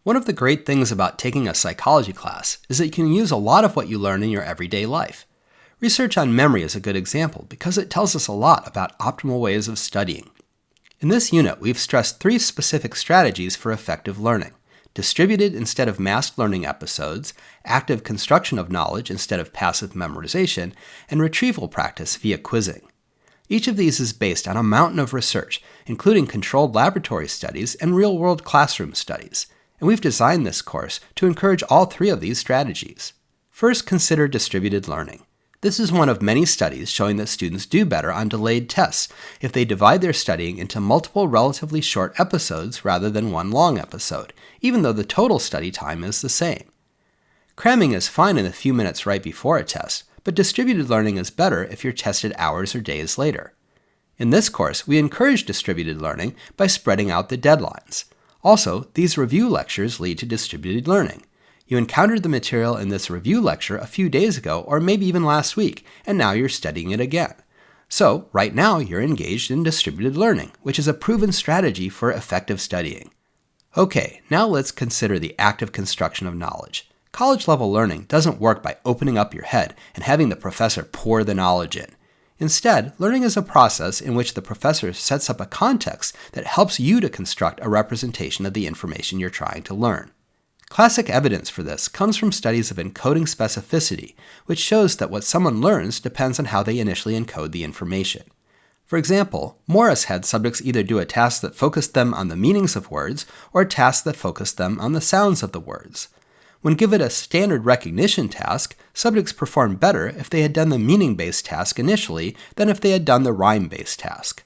One of the great things about taking a psychology class is that you can use a lot of what you learn in your everyday life. Research on memory is a good example because it tells us a lot about optimal ways of studying. In this unit, we've stressed 3 specific strategies for effective learning: distributed instead of massed learning episodes, active construction of knowledge instead of passive memorization, and retrieval practice via quizzing. Each of these is based on a mountain of research, including controlled laboratory studies and real-world classroom studies, and we've designed this course to encourage all 3 of these strategies. First, consider distributed learning. This is one of many studies showing that students do better on delayed tests if they divide their studying into multiple relatively short episodes rather than one long episode, even though the total study time is the same. Cramming is fine in the few minutes right before a test, but distributed learning is better if you're tested hours or days later. In this course, we encourage distributed learning by spreading out the deadlines. Also, these review lectures lead to distributed learning. You encountered the material in this review lecture a few days ago or maybe even last week, and now you're studying it again. So, right now you're engaged in distributed learning, which is a proven strategy for effective studying. Okay, now let's consider the active construction of knowledge. College-level learning doesn't work by opening up your head and having the professor pour the knowledge in. Instead, learning is a process in which the professor sets up a context that helps you to construct a representation of the information you're trying to learn. Classic evidence for this comes from studies of encoding specificity, which shows that what someone learns depends on how they initially encode the information. For example, Morris had subjects either do a task that focused them on the meanings of words or a task that focused them on the sounds of the words. When given a standard recognition task, subjects performed better if they had done the meaning-based task initially than if they had done the rhyme-based task.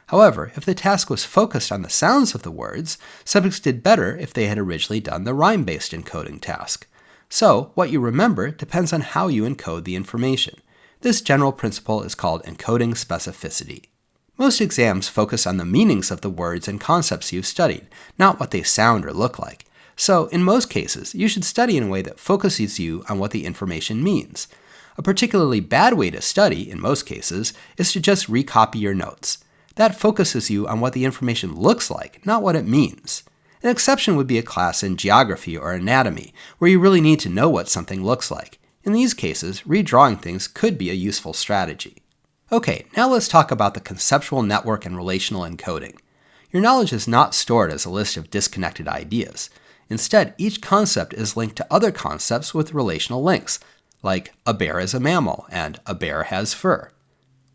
However, if the task was focused on the sounds of the words, subjects did better if they had originally done the rhyme-based encoding task. So, what you remember depends on how you encode the information. This general principle is called encoding specificity. Most exams focus on the meanings of the words and concepts you've studied, not what they sound or look like. So, in most cases, you should study in a way that focuses you on what the information means. A particularly bad way to study, in most cases, is to just recopy your notes. That focuses you on what the information looks like, not what it means. An exception would be a class in geography or anatomy, where you really need to know what something looks like. In these cases, redrawing things could be a useful strategy. Okay, now let's talk about the conceptual network and relational encoding. Your knowledge is not stored as a list of disconnected ideas. Instead, each concept is linked to other concepts with relational links, like a bear is a mammal and a bear has fur.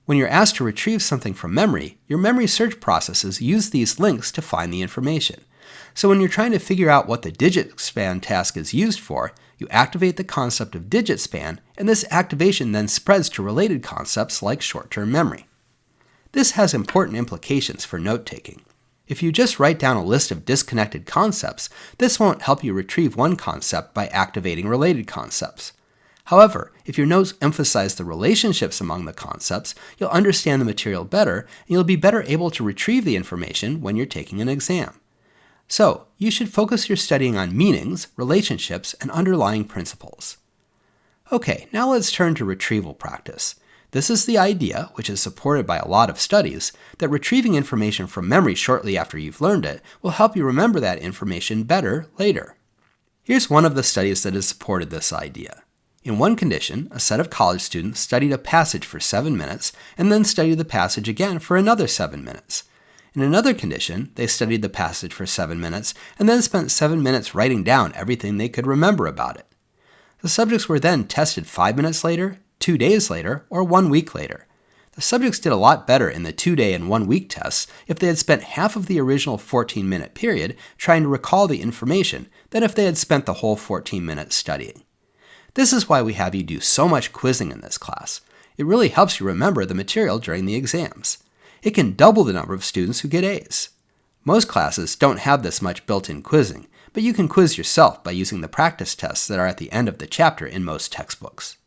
When you're asked to retrieve something from memory, your memory search processes use these links to find the information. So when you're trying to figure out what the digit span task is used for, you activate the concept of digit span, and this activation then spreads to related concepts like short-term memory. This has important implications for note-taking. If you just write down a list of disconnected concepts, this won't help you retrieve one concept by activating related concepts. However, if your notes emphasize the relationships among the concepts, you'll understand the material better, and you'll be better able to retrieve the information when you're taking an exam. So, you should focus your studying on meanings, relationships, and underlying principles. Okay, now let's turn to retrieval practice. This is the idea, which is supported by a lot of studies, that retrieving information from memory shortly after you've learned it will help you remember that information better later. Here's one of the studies that has supported this idea. In one condition, a set of college students studied a passage for 7 minutes and then studied the passage again for another 7 minutes. In another condition, they studied the passage for 7 minutes and then spent 7 minutes writing down everything they could remember about it. The subjects were then tested 5 minutes later, 2 days later, or 1 week later. The subjects did a lot better in the 2-day and 1-week tests if they had spent half of the original 14-minute period trying to recall the information than if they had spent the whole 14 minutes studying. This is why we have you do so much quizzing in this class. It really helps you remember the material during the exams. It can double the number of students who get A's. Most classes don't have this much built-in quizzing, but you can quiz yourself by using the practice tests that are at the end of the chapter in most textbooks.